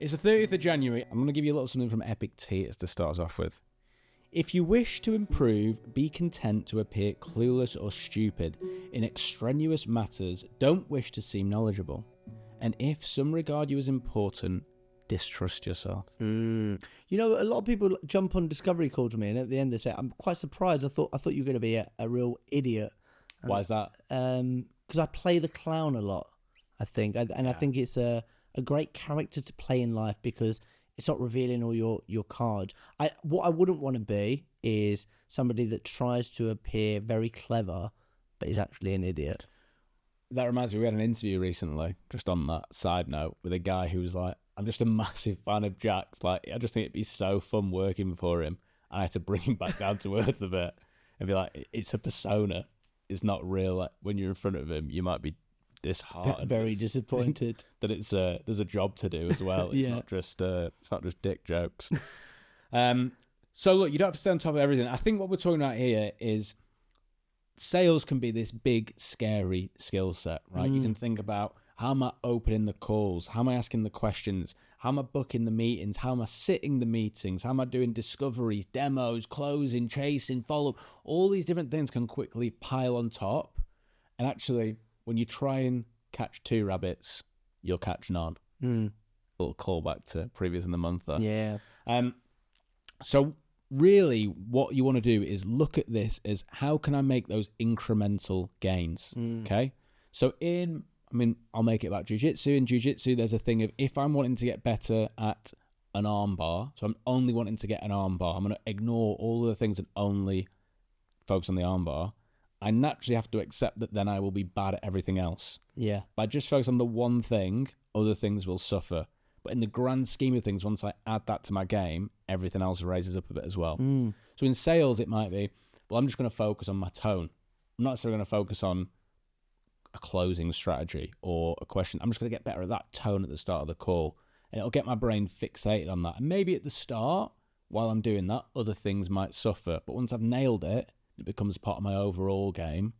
It's the 30th of January. I'm going to give you a little something from Epictetus to start us off with. If you wish to improve, be content to appear clueless or stupid. In extraneous matters, don't wish to seem knowledgeable. And if some regard you as important, distrust yourself. You know, a lot of people jump on discovery calls with me, and at the end they say, "I'm quite surprised. I thought you were going to be a real idiot." Why is that? Because I play the clown a lot, I think, I think it's a great character to play in life because it's not revealing all your cards. What I wouldn't want to be is somebody that tries to appear very clever, but is actually an idiot. That reminds me, we had an interview recently, just on that side note, with a guy who was like, I'm just a massive fan of Jack's. Like, I just think it'd be so fun working for him. And I had to bring him back down to earth a bit and be like, it's a persona. It's not real. Like, when you're in front of him, you might be disheartened. Very disappointed. That it's there's a job to do as well. It's not just dick jokes. So look, you don't have to stay on top of everything. I think what we're talking about here is sales can be this big, scary skill set, right? You can think about, how am I opening the calls? How am I asking the questions? How am I booking the meetings? How am I sitting the meetings? How am I doing discoveries, demos, closing, chasing, follow-up? All these different things can quickly pile on top. And actually, when you try and catch two rabbits, you'll catch none. A little callback to previous in the month there. Yeah. So really what you want to do is look at this as, how can I make those incremental gains? Okay? So I'll make it about jiu-jitsu. In jiu-jitsu, there's a thing of, if I'm wanting to get better at an arm bar, so I'm only wanting to get an arm bar, I'm going to ignore all of the things and only focus on the arm bar. I naturally have to accept that then I will be bad at everything else. Yeah. By just focus on the one thing, other things will suffer. But in the grand scheme of things, once I add that to my game, everything else raises up a bit as well. So in sales, it might be, well, I'm just going to focus on my tone. I'm not necessarily going to focus on a closing strategy or a question. I'm just going to get better at that tone at the start of the call, and it'll get my brain fixated on that. And maybe at the start, while I'm doing that, other things might suffer. But once I've nailed it, it becomes part of my overall game,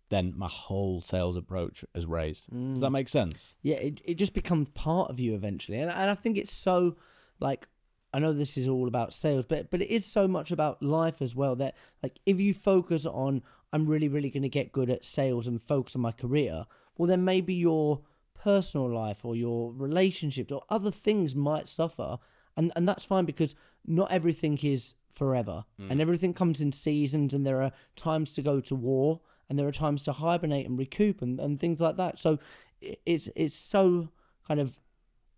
then my whole sales approach is raised. Does that make sense? Yeah, it just becomes part of you eventually. And I think it's so, like, I know this is all about sales, but it is so much about life as well, that, like, if you focus on, I'm really, really going to get good at sales and focus on my career, well, then maybe your personal life or your relationships or other things might suffer. And that's fine, because not everything is forever. And everything comes in seasons, and there are times to go to war, and there are times to hibernate and recoup and things like that. So it's so kind of,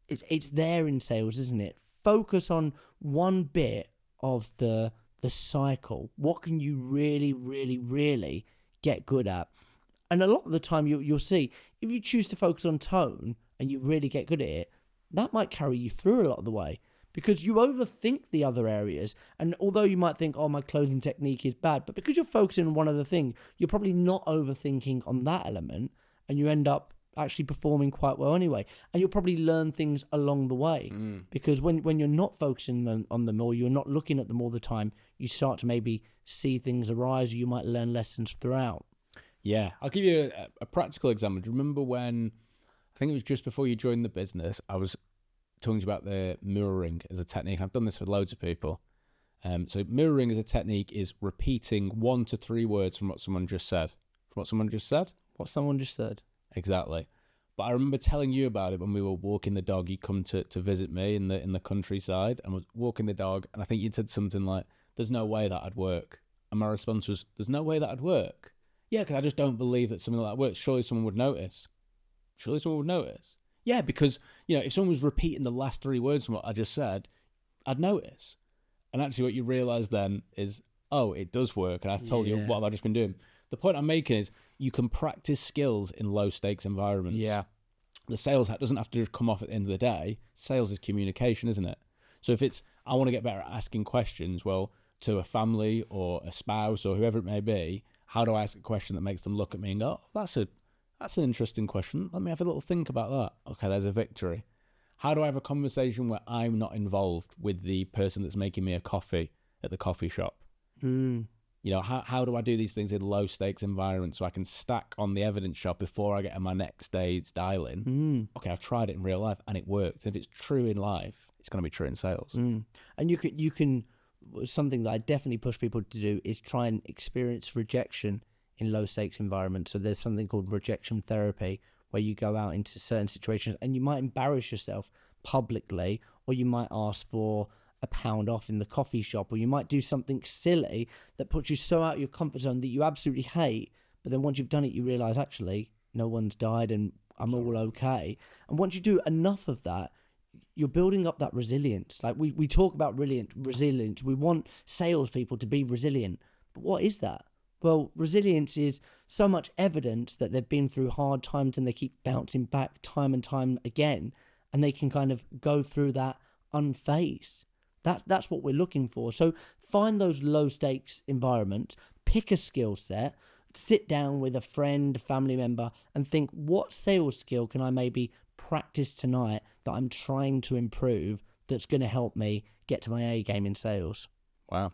it's there in sales, isn't it? Focus on one bit of the cycle. What can you really, really, really get good at? And a lot of the time you'll see, if you choose to focus on tone and you really get good at it, that might carry you through a lot of the way, because you overthink the other areas. And although you might think, oh, my closing technique is bad, but because you're focusing on one other thing, you're probably not overthinking on that element, and you end up actually performing quite well anyway. And you'll probably learn things along the way, because when you're not focusing on them, or you're not looking at them all the time, you start to maybe see things arise, or you might learn lessons throughout. Yeah, I'll give you a practical example. Do you remember when, I think it was just before you joined the business, I was talking to you about the mirroring as a technique. I've done this with loads of people. So mirroring as a technique is repeating 1 to 3 words from what someone just said. What someone just said? Exactly. But I remember telling you about it when we were walking the dog. You come to visit me in the countryside, and was walking the dog, and I think you said something like, there's no way that'd work. And my response was, there's no way that'd work? Yeah, because I just don't believe that something like that works. Surely someone would notice. Yeah, because, if someone was repeating the last 3 words from what I just said, I'd notice. And actually what you realise then is, oh, it does work. And I've told you, what have I just been doing? The point I'm making is, you can practice skills in low stakes environments. Yeah. The sales hat doesn't have to just come off at the end of the day. Sales is communication, isn't it? So if it's, I want to get better at asking questions, well, to a family or a spouse or whoever it may be, how do I ask a question that makes them look at me and go, oh, that's an interesting question. Let me have a little think about that. Okay, there's a victory. How do I have a conversation where I'm not involved with the person that's making me a coffee at the coffee shop? How do I do these things in low stakes environments so I can stack on the evidence shot before I get on my next stage dialing? Okay, I've tried it in real life and it works. If it's true in life, it's going to be true in sales. And you can something that I definitely push people to do is try and experience rejection in low stakes environments. So there's something called rejection therapy, where you go out into certain situations and you might embarrass yourself publicly, or you might ask for a pound off in the coffee shop, or you might do something silly that puts you so out of your comfort zone that you absolutely hate, but then once you've done it you realize actually no one's died and I'm all okay. And once you do enough of that, you're building up that resilience. Like we talk about resilience. We want salespeople to be resilient, but what is that? Well, resilience is so much evidence that they've been through hard times and they keep bouncing back time and time again, and they can kind of go through that unfazed. That's what we're looking for. So find those low stakes environments, pick a skill set, sit down with a friend, family member, and think, what sales skill can I maybe practice tonight that I'm trying to improve that's going to help me get to my A game in sales? Wow.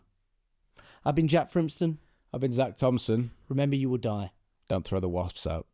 I've been Jack Frimston. I've been Zach Thompson. Remember, you will die. Don't throw the wasps out.